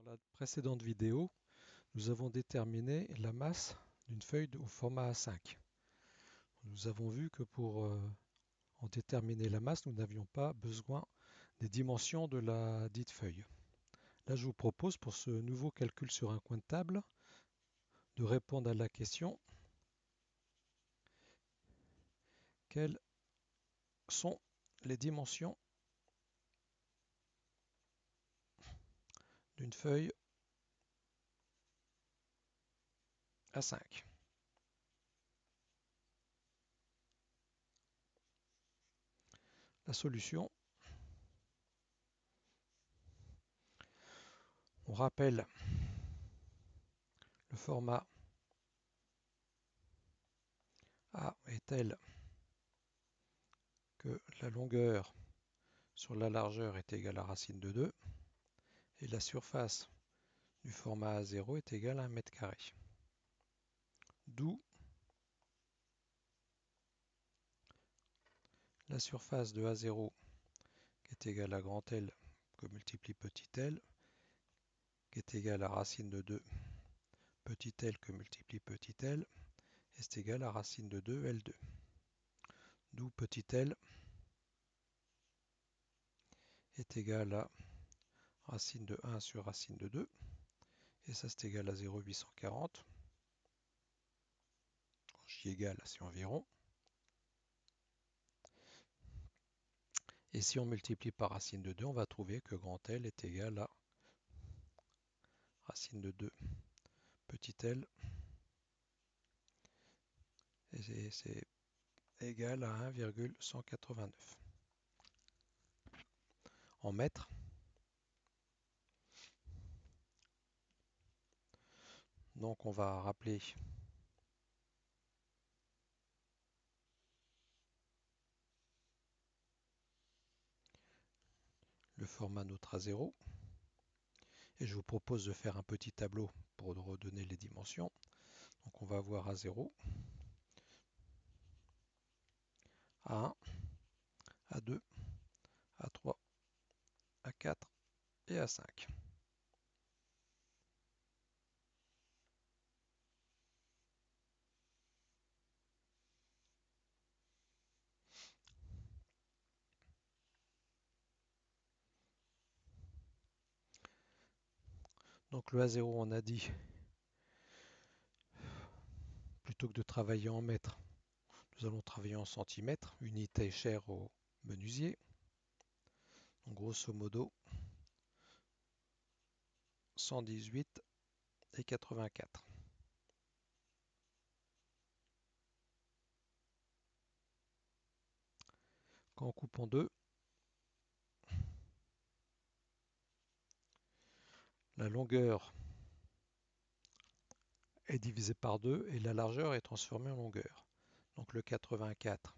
la précédente vidéo, nous avons déterminé la masse d'une feuille au format A5. Nous avons vu que pour en déterminer la masse, nous n'avions pas besoin des dimensions de la dite feuille. Là, je vous propose pour ce nouveau calcul sur un coin de table de répondre à la question: quelles sont les dimensions d'une feuille A5? La solution: on rappelle le format A est tel que la longueur sur la largeur est égale à racine de 2 et la surface du format A0 est égale à 1 mètre carré. D'où la surface de A0 qui est égale à grand L que multiplie petit l, qui est égale à racine de 2 petit l que multiplie petit l, et c'est égal à racine de 2 L2. D'où petit l est égal à racine de 1 sur racine de 2, et ça c'est égal à 0,840. J égale, c'est environ. Et si on multiplie par racine de 2, on va trouver que grand L est égal à racine de 2 petit l, et c'est égal à 1,189. En mètres, donc on va rappeler le format notre A0, et je vous propose de faire un petit tableau pour redonner les dimensions. Donc on va avoir A0, A1, A2, A3, A4 et A5. Donc le A0, on a dit, plutôt que de travailler en mètres, nous allons travailler en centimètres, unité chère au menuisier. Donc grosso modo, 118 et 84. Quand on coupe en deux, la longueur est divisée par 2 et la largeur est transformée en longueur. Donc le 84,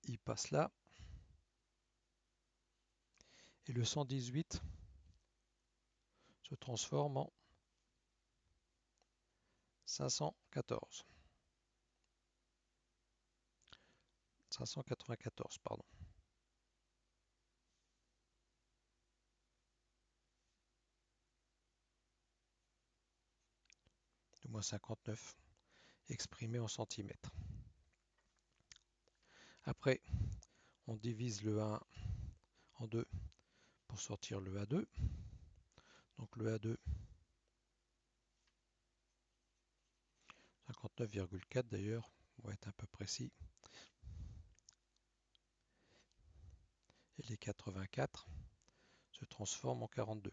il passe là. Et le 118 se transforme en 514. 594, pardon. Du moins 59, exprimé en centimètres. Après, on divise le 1 en 2 pour sortir le A2. Donc le A2, 59,4 d'ailleurs, on va être un peu précis. Et les 84 se transforment en 42.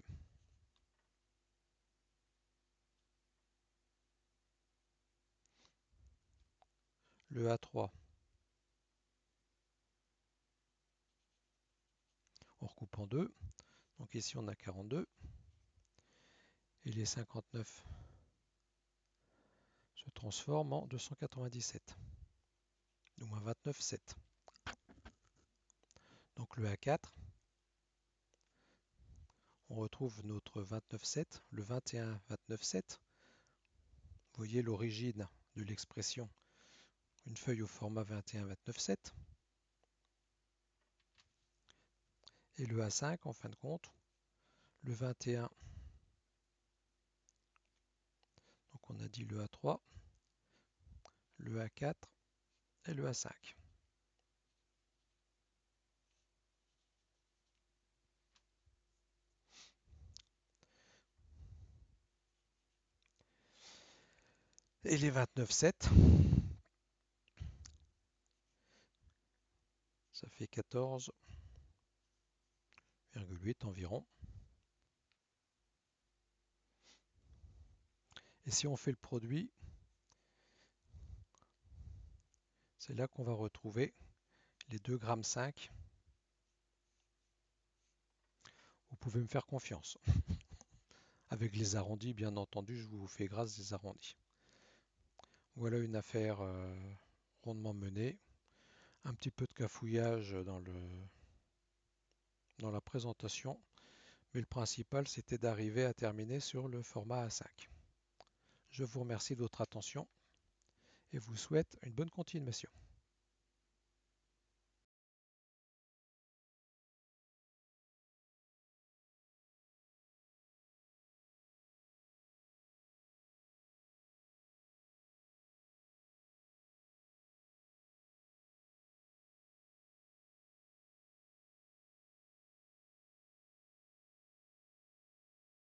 Le A3, on recoupe en 2. Donc ici on a 42. Et les 59 se transforment en 297. Du moins 29,7. Donc le A4, on retrouve notre 29,7, le 21 29,7. Vous voyez l'origine de l'expression, une feuille au format 21 29,7. Et le A5, en fin de compte, le 21. Donc on a dit le A3, le A4 et le A5. Et les 29,7, ça fait 14,8 environ. Et si on fait le produit, c'est là qu'on va retrouver les 2,5 g. Vous pouvez me faire confiance. Avec les arrondis, bien entendu, je vous fais grâce des arrondis. Voilà une affaire rondement menée. Un petit peu de cafouillage dans la présentation, mais le principal, c'était d'arriver à terminer sur le format A5. Je vous remercie de votre attention et vous souhaite une bonne continuation.